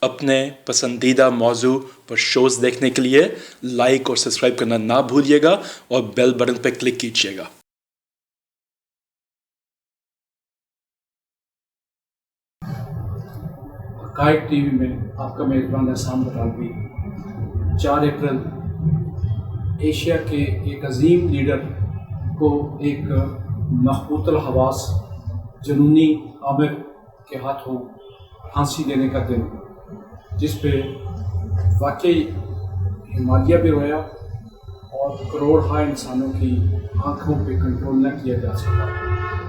اپنے پسندیدہ موضوع پر شوز دیکھنے کے لیے لائک اور سبسکرائب کرنا نہ بھولیے گا اور بیل بٹن پہ کلک کیجیے گا۔ حقائق ٹی وی میں آپ کا میزبان احسان بطالوی 4 اپریل ایشیا کے ایک عظیم لیڈر کو ایک مخبوط الحواس جنونی عامر کے ہاتھوں پھانسی دینے کا دن، جس پہ واقعی ہمالیہ بھی رویا اور کروڑ ہا انسانوں کی آنکھوں پہ کنٹرول نہ کیا جا سکا،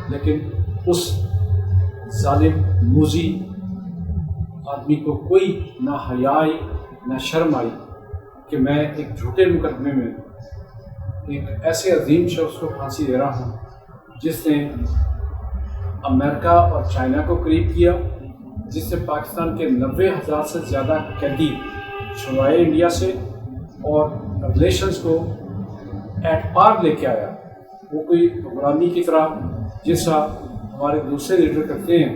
لیکن اس ظالم موذی آدمی کو کوئی نہ حیا آئی نہ شرم آئی کہ میں ایک جھوٹے مقدمے میں ایک ایسے عظیم شخص کو پھانسی دے رہا ہوں جس نے امریکہ اور چائنا کو قریب کیا، جس سے پاکستان کے 90,000 سے زیادہ قیدی چھڑوائے انڈیا سے اور ریلیشنز کو ایٹ پار لے کے آیا۔ وہ کوئی حکمرانی کی طرح جیسا ہمارے دوسرے لیڈر کرتے ہیں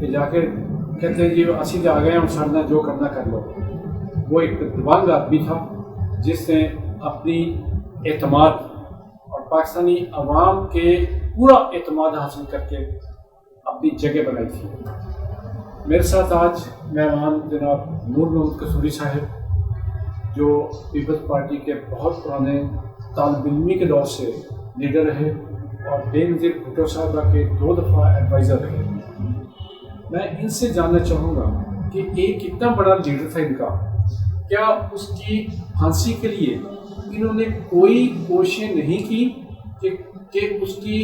کہ جا کے کہتے ہیں جی اسی آ گئے ہم سڑنا جو کرنا کر لو۔ وہ ایک دبنگ آدمی تھا جس نے اپنی اعتماد اور پاکستانی عوام کے پورا اعتماد حاصل کر کے اپنی جگہ بنائی تھی۔ میرے ساتھ آج مہمان جناب نور محمد قصوری صاحب، جو پیپلز پارٹی کے بہت پرانے طالب علمی کے دور سے لیڈر رہے اور بے نظیر بھٹو صاحبہ کے 2 دفعہ ایڈوائزر رہے۔ میں ان سے جاننا چاہوں گا کہ ایک اتنا بڑا لیڈر تھا ان کا، کیا اس کی پھانسی کے لیے انہوں نے کوئی کوششیں نہیں کی کہ اس کی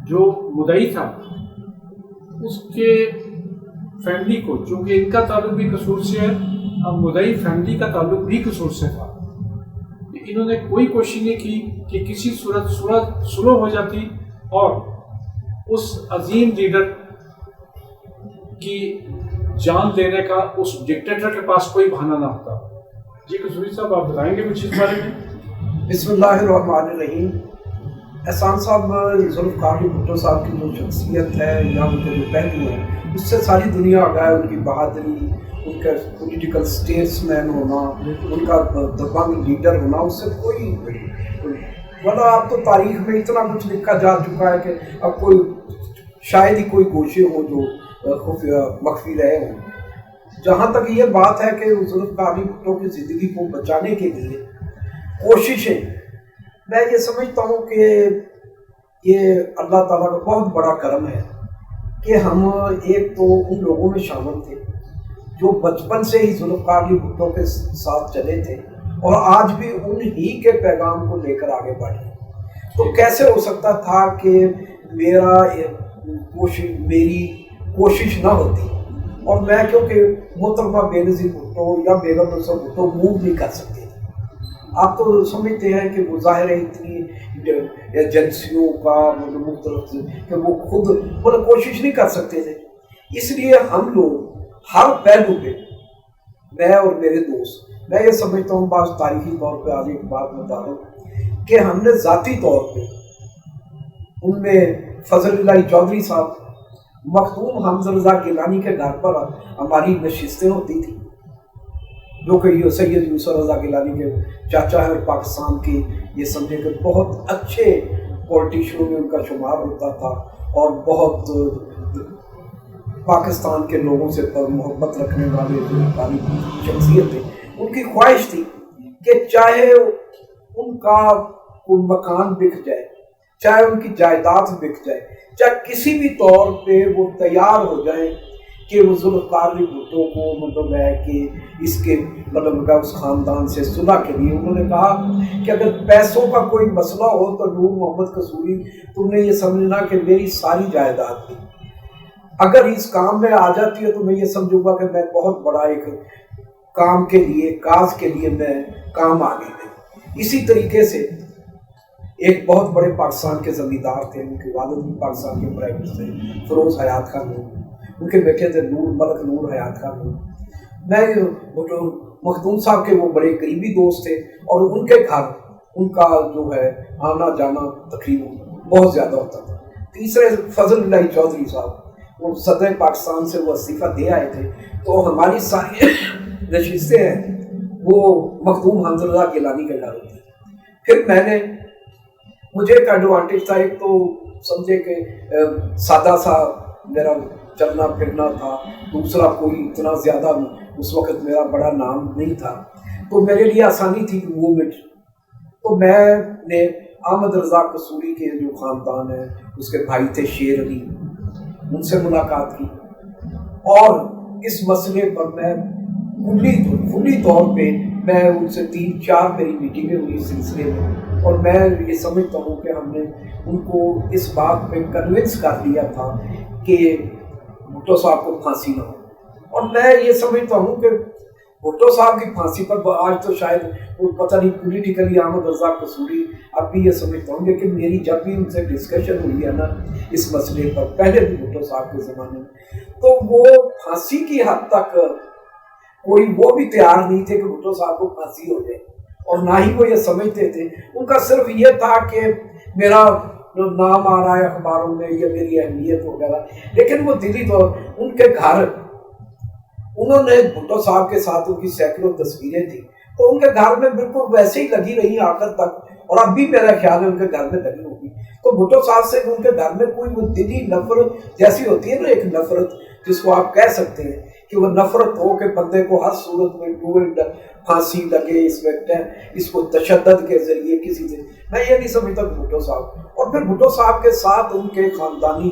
جو مدعی تھا اس کے فیملی کو، چونکہ ان کا تعلق بھی قصور سے ہے، اب مدعی فیملی کا تعلق بھی قصور سے تھا، انہوں نے کوئی کوشش نہیں کی کہ کسی صورت سلو ہو جاتی اور اس عظیم لیڈر کی جان دینے کا اس ڈکٹیٹر کے پاس کوئی بہانہ نہ ہوتا۔ جی قصوری صاحب، آپ بتائیں گے کچھ اس بارے میں؟ بسم اللہ الرحمن الرحیم۔ احسان صاحب، ذوالفقار علی بھٹو صاحب کی جو شخصیت ہے یا ان کے جو پہلو ہیں، اس سے ساری دنیا آگاہ ہے۔ ان کی بہادری، ان کا پولیٹیکل اسٹیٹس مین ہونا، ان کا دبنگ لیڈر ہونا، اس سے کوئی ورنہ اب تو تاریخ میں اتنا کچھ لکھا جا چکا ہے کہ اب کوئی شاید ہی کوئی گوشے ہوں جو مخفی رہے ہوں۔ جہاں تک یہ بات ہے کہ ذوالفقار علی بھٹو کی زندگی کو بچانے کے لیے کوششیں، میں یہ سمجھتا ہوں کہ یہ اللہ تعالیٰ کا بہت بڑا کرم ہے کہ ہم ایک تو ان لوگوں میں شامل تھے جو بچپن سے ہی ذوالفقار علی بھٹو کے ساتھ چلے تھے اور آج بھی انہی کے پیغام کو لے کر آگے بڑھے۔ تو کیسے ہو سکتا تھا کہ میری کوشش نہ ہوتی، اور میں کیونکہ محترمہ بے نظیر بھٹو یا بیگم نصرت بھٹو موو نہیں کر سکتے تھے۔ آپ تو سمجھتے ہیں کہ مظاہرے اتنی ایجنسیوں کا مختلف کہ وہ خود کوشش نہیں کر سکتے تھے، اس لیے ہم لوگ ہر پہلو پہ، میں اور میرے دوست، میں یہ سمجھتا ہوں بعض تاریخی طور پہ آج ایک بات بتا رہا ہوں کہ ہم نے ذاتی طور پہ ان میں فضل اللہ چودھری صاحب، مخدوم حمزہ رضا گیلانی کے گھر پر ہماری نشستیں ہوتی تھیں، جو کہ سید یوسف رضا گیلانی کے چاچا ہے اور پاکستان کی یہ سمجھے کہ بہت اچھے پولیٹیشنوں میں ان کا شمار ہوتا تھا اور بہت پاکستان کے لوگوں سے محبت رکھنے والے جو بڑی شخصیت تھے۔ ان کی خواہش تھی کہ چاہے ان کا کوئی مکان بک جائے، چاہے ان کی جائیداد بک جائے، چاہے کسی بھی طور پہ وہ تیار ہو جائیں کہ وہ ذوالفقار علی بھٹو کو مطلب ہے کہ اس کے مطلب اس خاندان سے صلح کے لیے انہوں نے کہا کہ اگر پیسوں کا کوئی مسئلہ ہو تو نور محمد قصوری تم نے یہ سمجھنا کہ میری ساری جائیداد تھی، اگر اس کام میں آ جاتی ہے تو میں یہ سمجھوں گا کہ میں بہت بڑا ایک کام کے لیے، کاز کے لیے میں کام آ گئی۔ اسی طریقے سے ایک بہت بڑے پاکستان کے زمیندار تھے، ان کے والد بھی پاکستان کے پرائم منسٹر تھے، فیروز حیات خان، ان کے بیٹے تھے ملک نور حیات خان۔ میں مخدوم صاحب کے وہ بڑے قریبی دوست تھے اور ان کے گھر ان کا جو ہے آنا جانا تقریباً بہت زیادہ ہوتا تھا۔ تیسرے فضل اللہ چودھری صاحب وہ صدر پاکستان سے وہ استعفیٰ دے آئے تھے، تو ہماری ساری نشستیں ہیں وہ مخدوم حمزہ رضا گیلانی کے گھر ہوتی. پھر میں نے مجھے ایک ایڈوانٹیج تھا، ایک تو سمجھے کہ سادہ سا میرا چلنا پھرنا تھا، دوسرا کوئی اتنا زیادہ اس وقت میرا بڑا نام نہیں تھا، تو میرے لیے آسانی تھی موومنٹ. تو میں نے احمد رضا قصوری کے جو خاندان ہے، اس کے بھائی تھے شیر علی، ان سے ملاقات کی، اور اس مسئلے پر میں کلی طور پہ میں ان سے 3-4 میری میٹنگیں ہوئی اس سلسلے میں، اور میں یہ سمجھتا ہوں کہ ہم نے ان کو اس بات پہ کنونس کر دیا تھا کہ بھٹو صاحب کو پھانسی نہ ہو. اور میں یہ سمجھتا ہوں کہ بھٹو صاحب کی پھانسی پر آج تو شاید وہ پتہ نہیں پولیٹیکلی احمد رضا قصوری اب بھی یہ سمجھتا ہوں، لیکن میری جب بھی ان سے ڈسکشن ہوئی ہے نا اس مسئلے پر، پہلے بھی بھٹو صاحب کے زمانے میں، تو وہ پھانسی کی حد تک کوئی وہ بھی تیار نہیں تھے کہ بھٹو صاحب کو پھانسی ہو جائے، اور نہ ہی وہ یہ سمجھتے تھے. ان کا صرف یہ تھا کہ میرا نام آ رہا ہے اخباروں میں یا میری اہمیت وغیرہ، لیکن وہ دلی طور ان کے گھر انہوں نے بھٹو صاحب کے ساتھ ان کی سینکڑوں تصویریں تھیں، تو ان کے گھر میں بالکل ویسے ہی لگی رہی آخر تک، اور اب بھی میرا خیال ہے ان کے گھر میں لگی ہوگی. تو بھٹو صاحب سے ان کے گھر میں کوئی وہ دلی نفرت جیسی ہوتی ہے نا، ایک نفرت جس کو آپ کہہ سکتے ہیں کہ وہ نفرت ہو کہ بندے کو ہر صورت میں پھانسی لگے، اس کو تشدد کے ذریعے کسی سے، میں یہ نہیں سمجھتا کہ بھٹو صاحب. اور پھر بھٹو صاحب کے ساتھ ان کے خاندانی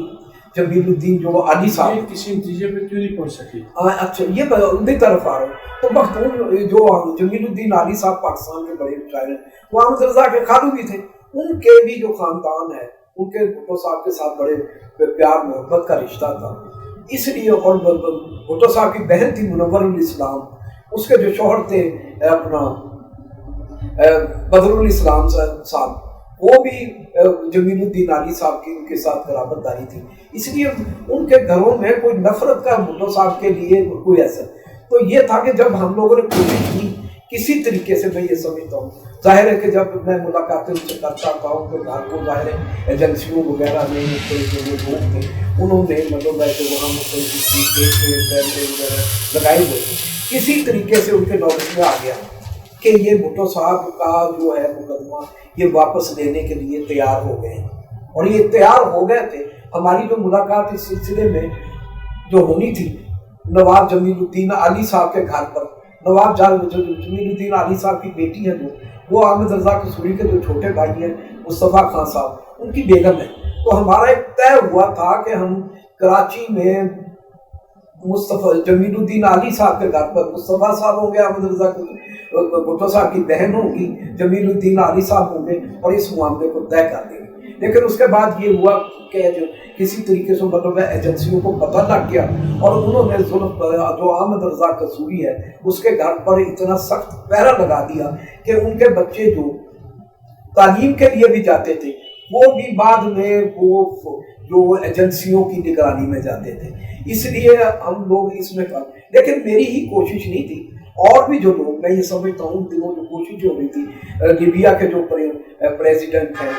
جمیل الدین جو علی صاحب کسی نتیجے پہ کیوں نہیں پہنچ سکی؟ اچھا یہ میں ان کی طرف آ رہا ہوں. تو مختوم جو جمیل الدین علی صاحب پاکستان کے بڑے شاعر ہیں، وہ احمد رضا کے خالو بھی تھے، ان کے بھی جو خاندان ہے ان کے بھٹو صاحب کے ساتھ بڑے پیار محبت کا رشتہ تھا. اس لیے، اور بھٹو صاحب کی بہن تھی منور الاسلام، اس کے جو شوہر تھے اپنا بدر الاسلام صاحب، وہ بھی جمیل الدین علی صاحب کی ان کے ساتھ قرابت داری تھی. اس لیے ان کے گھروں میں کوئی نفرت کا بھٹو صاحب کے لیے کوئی ایسا. تو یہ تھا کہ جب ہم لوگوں نے کوشش کی کسی طریقے سے، میں یہ سمجھتا ہوں ظاہر ہے کہ جب میں ملاقاتیں ان سے کرتا تھا ان کے گھر کو ظاہر ہے ایجنسیوں وغیرہ میں جو لوگ تھے انہوں نے مطلب ایسے وہاں لگائے ہوئے، کسی طریقے سے ان کے نالج میں آ گیا کہ یہ بھٹو صاحب کا جو ہے مقدمہ یہ واپس لینے کے لیے تیار ہو گئے ہیں. اور یہ تیار ہو گئے تھے. ہماری جو ملاقات اس سلسلے میں جو ہونی تھی نواب جمیل الدین علی صاحب کے گھر پر، نواب جمیل الدین علی صاحب کی بیٹی ہے جو، وہ احمد رضا قصوری کے جو چھوٹے بھائی ہیں مصطفیٰ خان صاحب، ان کی بیگم ہے. تو ہمارا ایک طے ہوا تھا کہ ہم کراچی میں جمیل الدین علی صاحب کے گھر پر مصطفیٰ صاحب ہوں گے، احمد رضا بھٹو صاحب کی بہن ہوگی، جمیل الدین علی صاحب ہوں گے، اور اس معاملے کو طے کر دیں گے. لیکن اس کے بعد یہ ہوا کہ جو کسی طریقے سے مطلب ایجنسیوں کو پتہ لگ گیا، اور انہوں نے جو احمد رضا قصوری ہے اس کے گھر پر اتنا سخت پہرا لگا دیا کہ ان کے بچے جو تعلیم کے لیے بھی جاتے تھے وہ بھی بعد میں وہ جو ایجنسیوں کی نگرانی میں جاتے تھے. اس لیے ہم لوگ اس میں کام، لیکن میری ہی کوشش نہیں تھی، اور بھی جو لوگ، میں یہ سمجھتا ہوں دنوں جو کوشش ہو رہی تھی، لیبیا کے جو پریزیڈنٹ ہیں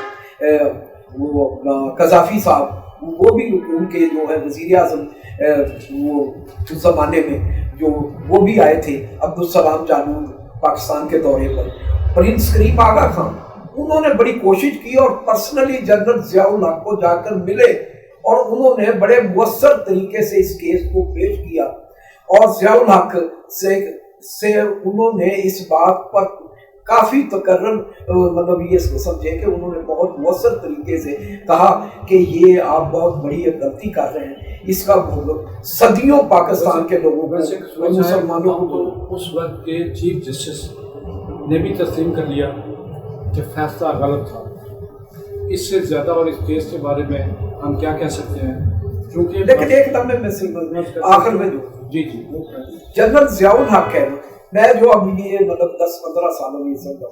وہ اپنا قذافی صاحب، وہ بھی ان کے جو ہے وزیر اعظم وہ اس زمانے میں جو وہ بھی آئے تھے، عبدالسلام جالود پاکستان کے دورے پر، پرنس کریم آغا خان، انہوں نے بڑی کوشش کی اور پرسنلی جنرل ضیاء الحق کو جا کر ملے، اور انہوں نے بڑے مؤثر طریقے سے اس کیس کو پیش کیا، اور ضیاء الحق سے انہوں نے اس بات پر کافی تقرر مطلب یہ سمجھے کہ انہوں نے بہت مؤثر طریقے سے کہا کہ یہ آپ بہت بڑی غلطی کر رہے ہیں، اس کا صدیوں پاکستان کے لوگوں کو مسلمانوں کو. اس وقت کے چیف جسٹس نے بھی تسلیم کر لیا کہ فیصلہ غلط تھا. اس سے زیادہ اور اس کیس کے بارے میں ہم کیا کہہ سکتے ہیں؟ کیونکہ لیکن ایک دم میں آخر میں جی جنرل ضیاء الحق ہے، میں جو اب یہ مطلب 10-15 سالوں میں یہ سمجھا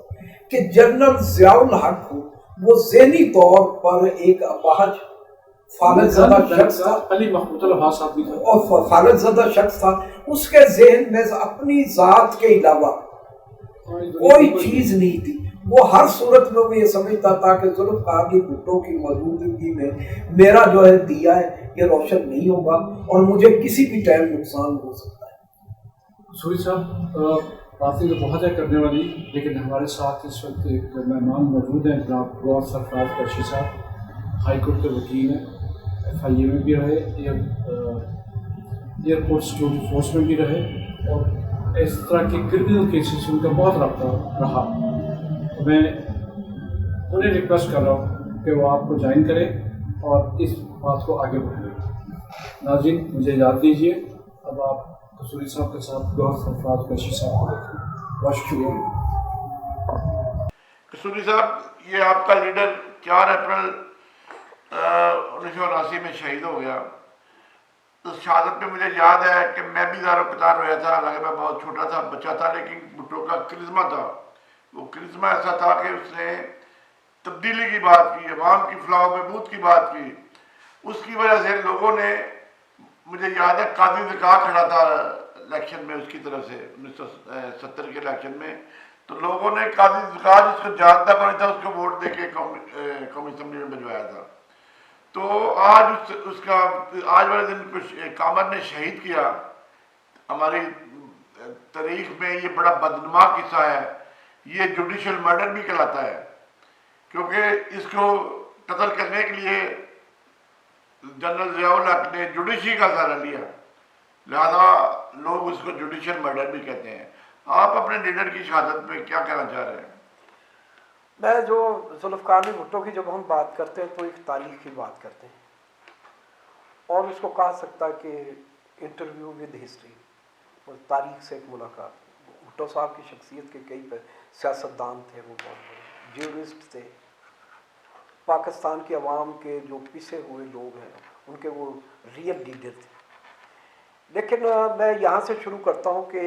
کہ جنرل ضیاء الحق کو وہ ذہنی طور پر ایک اپاہج فالج زدہ شخص تھا، علی محمود الحاظ صاحب بھی تھا، اور فالج زدہ شخص تھا. اس کے ذہن میں اپنی ذات کے علاوہ کوئی چیز نہیں تھی. वो हर सूरत में वो ये समझता था कि जुल्फ़िकार अली भुट्टो की मौजूदगी में मेरा जो है दिया है ये रोशन नहीं होगा और मुझे किसी भी टाइम नुकसान हो सकता है। सूरी साहब, बातें तो बहुत है करने वाली, लेकिन हमारे साथ इस वक्त एक मेहमान मौजूद हैं, जनाब गौर सरफराज कुरैशी साहब, हाई कोर्ट के वकील हैं, FIA में भी रहे, एयरपोर्ट सिक्योरिटी फोर्स में भी रहे और इस तरह के क्रिमिनल केसेस उनका बहुत रब्ता रहा। तो मैं उन्हें रिक्वेस्ट कर रहा हूँ कि वो आपको ज्वाइन करें और इस बात को आगे बढ़ाएं। नाज़रीन, मुझे इजाज़त दीजिए, अब आप कसूरी साहब के साथ गौर सरफराज कुरैशी साहब को देखें। बहुत शुक्रिया। कसूरी साहब, ये आपका लीडर 4 अप्रैल 1979 में शहीद हो गया। उस शहादत पे मुझे याद है कि मैं भी दारो कतार रोया था, हालांकि मैं बहुत छोटा था, बच्चा था, लेकिन भुट्टो का करिश्मा था। वो करिश्मा ऐसा था कि उसने तब्दीली की बात की, अवाम की फलाह व बहबूद की बात की। उसकी वजह से लोगों ने, मुझे याद है काजी ज़का खड़ा था इलेक्शन में उसकी तरफ से 1970 के इलेक्शन में, तो लोगों ने काजी ज़का जिसको जानता नहीं था उसको वोट दे के कौमी असम्बली में भिजवाया था। तो आज उसका आज वाले दिन कुछ कामर ने शहीद किया। हमारी तारीख में ये बड़ा बदनुमा किस्सा है, ये जुडिशल मर्डर भी कहलाता है, क्योंकि इसको कत्ल करने के लिए जनरल ज़ियाउल हक ने जुडिशरी का सहारा लिया, लिहाजा लोग उसको जुडिशल मर्डर भी कहते हैं। आप अपने लीडर की शहादत पे क्या कहना चाह रहे हैं? मैं जो जुल्फ़िकार अली भुट्टो की जब हम बात करते हैं तो एक तारीख की बात करते हैं और उसको कहा सकता है कि इंटरव्यू विद हिस्ट्री और तारीख से एक मुलाकात। भुट्टो साहब की शख्सियत के कई सियासतदान थे, वो बहुत बड़े ज्यूरिस्ट थे, पाकिस्तान की आवाम के जो पिसे हुए लोग हैं उनके वो रियल लीडर थे। लेकिन मैं यहाँ से शुरू करता हूँ कि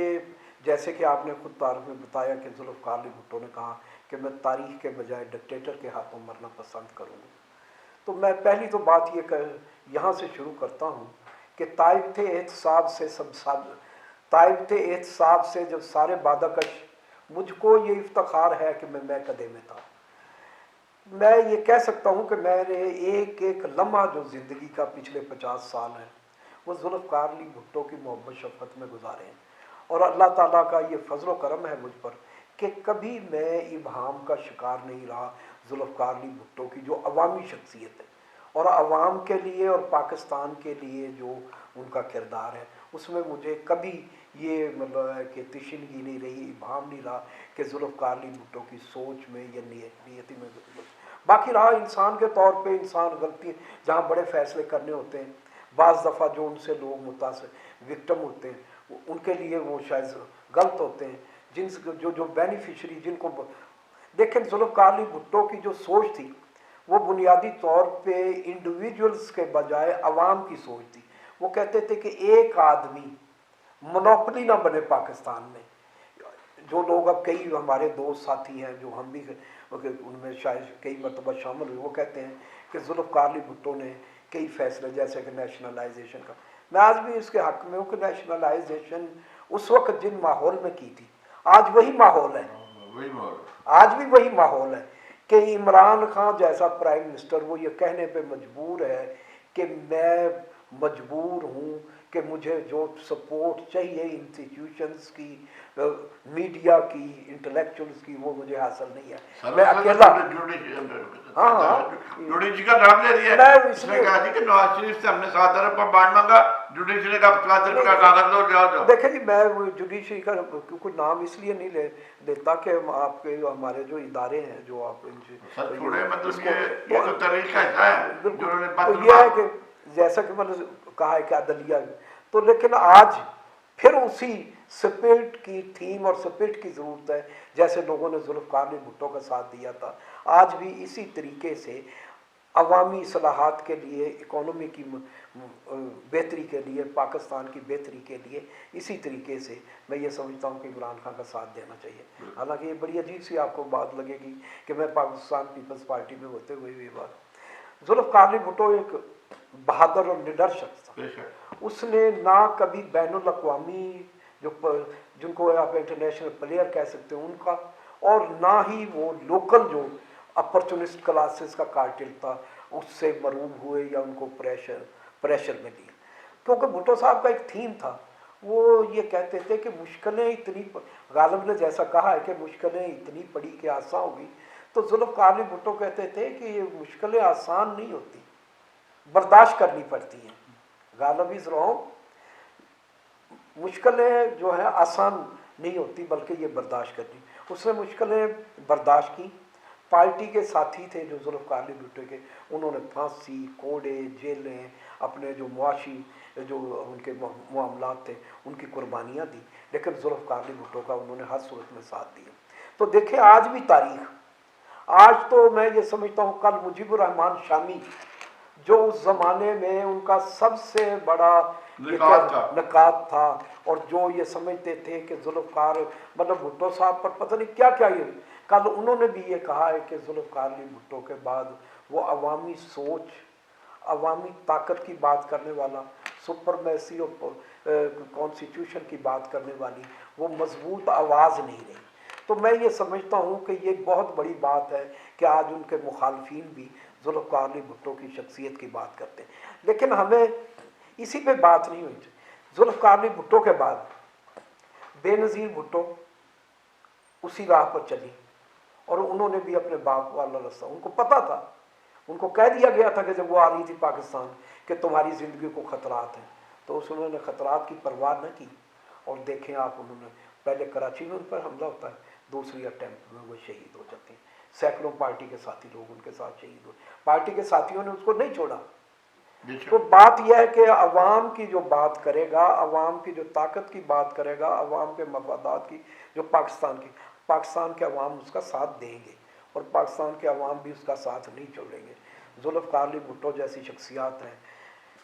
जैसे कि आपने खुद तारीख में बताया कि जुल्फ़िकार अली भुट्टो ने कहा कि मैं तारीख के बजाय डिक्टेटर के हाथों मरना पसंद करूँगा। तो मैं पहली तो बात ये यहाँ से शुरू करता हूँ कि ताइब थे एहतसाब से जब सारे बादाकश, मुझको ये इफ्तिखार है कि मैं कदे में था। मैं ये कह सकता हूँ कि मैंने एक एक लम्हा जो ज़िंदगी का पिछले 50 साल है वो जुल्फ़िकार अली भुट्टो की मोहब्बत शफ़क़त में गुजारे हैं और अल्लाह ताला का ये फजल करम है मुझ पर कि कभी मैं इबहाम का शिकार नहीं रहा। जुल्फ़िकार अली भुट्टो की जो अवामी शख्सियत है और अवाम के लिए और पाकिस्तान के लिए जो उनका किरदार है उसमें मुझे कभी ये मतलब है कि तिशनगी नहीं रही, इबहाम नहीं रहा कि जुल्फ़िकार अली भुट्टो की सोच में या नियति में। बाकी रहा इंसान के तौर पे, इंसान गलती जहाँ बड़े फैसले करने होते हैं, बाज़ दफ़ा जो उनसे लोग मुतासिर विक्टिम होते हैं उनके लिए वो शायद गलत होते हैं, जो बेनिफिशरी जिनको। लेकिन जुल्फ़िकार अली भुट्टो की जो सोच थी वो बुनियादी तौर पे इंडिविजुअल्स के बजाय अवाम की सोच थी। वो कहते थे कि एक आदमी मोनोपोली ना बने पाकिस्तान में। जो लोग अब कई हमारे दोस्त साथी हैं जो हम भी उनमें शायद कई मरतबा शामिल हुए, वो कहते हैं कि जुल्फ़िकार अली भुट्टो ने कई फैसले जैसे कि नेशनलाइजेशन का, मैं आज भी इसके हक में हूँ कि नेशनलाइजेशन उस वक्त जिन माहौल में की थी आज वही माहौल है, आज भी वही माहौल है कि इमरान खान जैसा प्राइम मिनिस्टर वो ये कहने पे मजबूर है कि मैं मजबूर हूँ कि मुझे जो सपोर्ट चाहिए इंस्टीट्यूशंस की, मीडिया की, इंटेलेक्चुअल्स की, वो मुझे हासिल नहीं है। मैं अकेला जुडिशरी का नाम ले दिया, इसने कहा जी कि नवाज शरीफ से हमने 7 अरब का बांड मांगा, जुडिशरी का 7 अरब का कागज लो, जाओ। देखिए जी, मैं जुडिशरी का कोई नाम इसलिए नहीं लेता कि आपके हमारे जो इदारे हैं जो आप ये है कि जैसा कि मैंने कहा है कि अदलिया, तो लेकिन आज फिर उसी स्पिरिट की थीम और स्पिरिट की ज़रूरत है जैसे लोगों ने जुल्फ़िकार अली भुट्टो का साथ दिया था। आज भी इसी तरीके से अवामी इस्लाहात के लिए, इकोनॉमी की बेहतरी के लिए, पाकिस्तान की बेहतरी के लिए इसी तरीके से मैं ये समझता हूँ कि इमरान खान का साथ देना चाहिए। हालांकि ये बड़ी अजीब सी आपको बात लगेगी कि मैं पाकिस्तान पीपल्स पार्टी में होते हुए ये बात, जुल्फ़िकार अली भुट्टो एक बहादुर और निडर शख्स था। उसने ना कभी बैनुल अक़वामी जिनको आप इंटरनेशनल प्लेयर कह सकते हैं उनका, और ना ही वो लोकल जो अपॉर्चुनिस्ट क्लासेस का कार्टेल था उससे मरूब हुए या उनको प्रेशर में दिया। क्योंकि भुट्टो साहब का एक थीम था, वो ये कहते थे कि मुश्किलें इतनी, गालिब ने जैसा कहा है कि मुश्किलें इतनी पड़ी कि आसान होगी, तो जुल्फ़िकार अली भुट्टो कहते थे कि ये मुश्किलें आसान नहीं होती, बर्दाश्त करनी पड़ती हैं। गालिब इज़ रॉन्ग, मुश्किलें जो है आसान नहीं होती बल्कि ये बर्दाश्त करनी। उसने मुश्किलें बर्दाश्त की। पार्टी के साथी थे जो जुल्फ़िकार अली भुट्टो के, उन्होंने फांसी, कोड़े, जेलें, अपने जो मुआशी जो उनके मामलात थे उनकी कुर्बानियाँ दी, लेकिन जुल्फ़िकार अली भुट्टो का उन्होंने हर सूरत में साथ दिया। तो देखें आज भी तारीख, आज तो मैं ये समझता हूँ कल मुजीबुर रहमान शामी जो उस ज़माने में उनका सबसे बड़ा नकात था और जो ये समझते थे कि जुल्फ़िकार मतलब भुट्टो साहब पर पता नहीं क्या क्या, ये कल उन्होंने भी ये कहा है कि जुल्फ़िकार अली भुट्टो के बाद वो अवामी सोच, अवामी ताकत की बात करने वाला, सुपरमेसी और कॉन्स्टिट्यूशन की बात करने वाली वो मजबूत आवाज़ नहीं रही। तो मैं ये समझता हूँ कि ये बहुत बड़ी बात है कि आज उनके मुखालफीन भी जुल्फ़िकार अली भुट्टो की शख्सियत की बात करते हैं, लेकिन हमें इसी पे बात नहीं हुई। जुल्फ़िकार अली भुट्टो के बाद बेनज़ीर भुट्टो उसी राह पर चली और उन्होंने भी अपने बाप वाला रास्ता, उनको पता था, उनको कह दिया गया था कि जब वो आ रही थी पाकिस्तान कि तुम्हारी ज़िंदगी को ख़तरात हैं, तो उन्होंने ख़तरात की परवाह न की। और देखें आप, उन्होंने पहले कराची में उन पर हमला होता है, दूसरी अटैम्प्ट में वो शहीद हो जाते हैं। सैकड़ों पार्टी के साथी लोग उनके साथ शहीद हुए, पार्टी के साथियों ने उसको नहीं छोड़ा। तो बात यह है कि अवाम की जो बात करेगा, अवाम की जो ताकत की बात करेगा, अवाम के मफादात की, जो पाकिस्तान के अवाम उसका साथ देंगे और पाकिस्तान के अवाम भी उसका साथ नहीं छोड़ेंगे। जुल्फ़िकार अली भुट्टो जैसी शख्सियात हैं,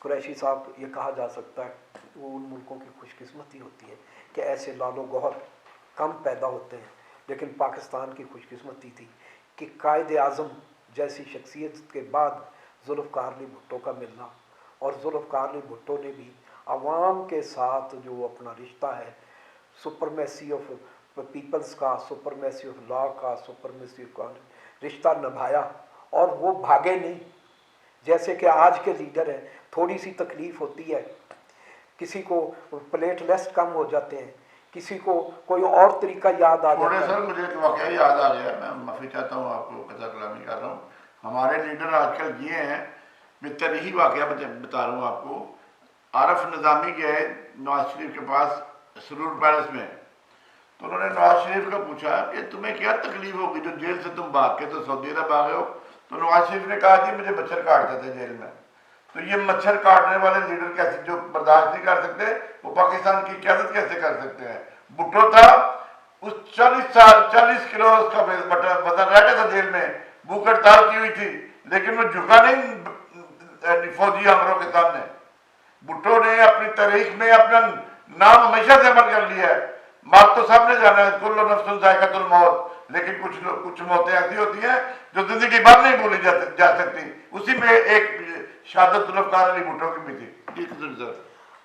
कुरैशी साहब, ये कहा जा सकता है वो उन मुल्कों की खुशकिस्मती होती है कि ऐसे लालो गौहर कम पैदा होते हैं, लेकिन पाकिस्तान की खुशकिस्मती थी कि कायद आज़म जैसी शख्सियत के बाद जुल्फ़िकार अली भुट्टो का मिलना, और जुल्फ़िकार अली भुट्टो ने भी अवाम के साथ जो अपना रिश्ता है, सुपरमेसी ऑफ पीपल्स का, सुपरमेसी ऑफ लॉ का, सुपरमेसी का रिश्ता निभाया और वो भागे नहीं। जैसे कि आज के लीडर हैं, थोड़ी सी तकलीफ़ होती है, किसी को प्लेटलेट्स कम हो जाते हैं, किसी को कोई और तरीका याद आ जाता है। सर मुझे एक वाक़या याद आ गया, मैं माफ़ी चाहता हूँ, आपको कथा कलामी कर रहा हूँ। हमारे लीडर आजकल ये हैं, मैं तरीही वाक़या बता रहा हूँ आपको। आरफ निज़ामी गए नवाज शरीफ के पास सरूर पैलेस में, तो उन्होंने नवाज शरीफ का पूछा कि तुम्हें क्या तकलीफ होगी जो जेल से तुम भाग के तो सऊदी अरब आ गए हो। तो नवाज शरीफ ने कहा कि मुझे मच्छर काटते थे जेल में। तो ये मच्छर काटने वाले लीडर कैसे, जो बर्दाश्त नहीं कर सकते, वो पाकिस्तान की क़यादत कैसे कर सकते हैं। भुट्टो था, उस 40 किलो उसका वजन रह गया था जेल में, भूख हड़ताल की हुई थी, लेकिन वो झुका नहीं फौजी हमरों के सामने। भुट्टो ने अपनी तारीख में अपना नाम हमेशा से अमर कर लिया है। मौत तो सबने जाना है, कुल्लु नफ्सुन ज़ायक़ातुल मौत, लेकिन कुछ मौतें ऐसी होती हैं जो जिंदगी भर नहीं भूली जा सकती। उसी में एक शहादत जुल्फ़िकार अली भुट्टो की भी थी।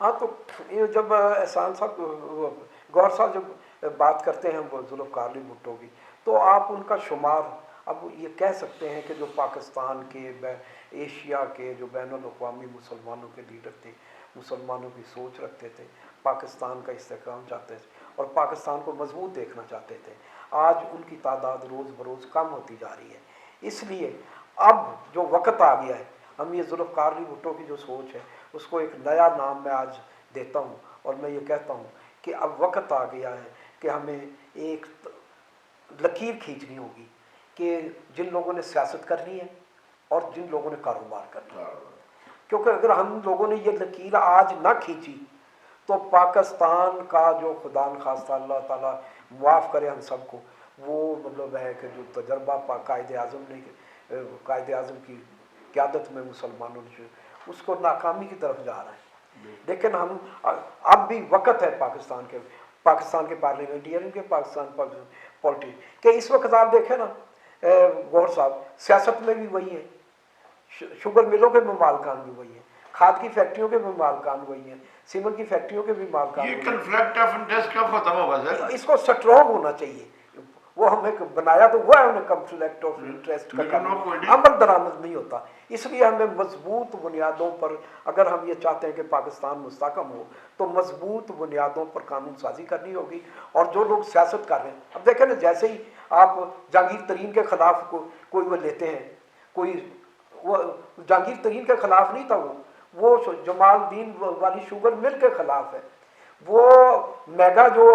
हाँ, तो ये जब एहसान साहब, गौर साहब जब बात करते हैं वो जुल्फ़िकार अली भुट्टो की, तो आप उनका शुमार अब ये कह सकते हैं कि जो पाकिस्तान के, एशिया के जो बैनुल-अक़वामी मुसलमानों के लीडर थे, मुसलमानों की सोच रखते थे, पाकिस्तान का इस्तेहकाम चाहते थे और पाकिस्तान को मजबूत देखना चाहते थे, आज उनकी तादाद रोज़ बरोज़ कम होती जा रही है। इसलिए अब जो वक्त आ गया है, हम ये जुल्फ़िकार अली भुट्टो की जो सोच है उसको एक नया नाम मैं आज देता हूँ, और मैं ये कहता हूँ कि अब वक्त आ गया है कि हमें एक लकीर खींचनी होगी कि जिन लोगों ने सियासत करनी है और जिन लोगों ने कारोबार करना है। क्योंकि अगर हम लोगों ने ये लकीर आज ना खींची तो पाकिस्तान का जो खुदा न खास्ता अल्लाह ताला मुआफ़ करे हम सबको, वो मतलब है कि जो तजर्बा कायद आज़म ने, कायद आज़म की क़यादत में मुसलमानों ने, उसको नाकामी की तरफ जा रहा है। लेकिन हम अब भी वक्त है पाकिस्तान के पार्लियामेंटियन के, पाकिस्तान पॉलिटिक्स के, इस वक्त आप देखें ना गौर साहब, सियासत में भी वही है, शुगर मिलों के भी मालकान भी वही है, खाद की फैक्ट्रियों के भी मालकान वही हैं, सीमेंट की फैक्ट्रियों के भी मालकान। ये कॉन्फ्लिक्ट ऑफ इंटरेस्ट कब खत्म होगा सर? इसको स्ट्रॉन्ग होना चाहिए, वो हमें बनाया तो हुआ है उन्हें कॉन्फ्लिक्ट ऑफ इंटरेस्ट का लेकिन वो कानून, कोई नहीं। अमल दरामद नहीं होता। इसलिए हमें मजबूत बुनियादों पर, अगर हम ये चाहते हैं कि पाकिस्तान मुस्तकम हो, तो मजबूत बुनियादों पर कानून साजी करनी होगी। और जो लोग सियासत कर रहे हैं, अब देखें ना, जैसे ही आप जहांगीर तरीन के खिलाफ कोई वो लेते हैं, कोई वो जहांगीर तरीन के खिलाफ नहीं था, वो जमालुद्दीन वाली शुगर मिल के खिलाफ है। वो मेगा जो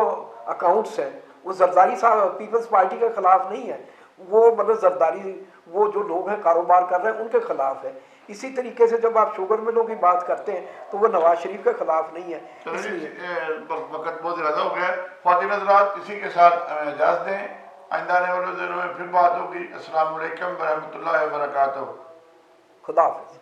अकाउंट्स हैं वो जरदारी साहब पीपल्स पार्टी के खिलाफ नहीं है, वो मतलब जरदारी वो जो लोग हैं कारोबार कर रहे हैं उनके खिलाफ है। इसी तरीके से जब आप शुगर मिलों की बात करते हैं तो वो नवाज शरीफ के खिलाफ नहीं है। इसलिए वक्त बहुत ज़्यादा हो गया। ख्वातीन हज़रात, इसी के साथ हमें इजाज़त दें, आइंदा आने वाले दिनों में फिर बात होगी। अस्सलाम वालेकुम व रहमतुल्लाहि व बरकातहू। खुदा हाफिज़।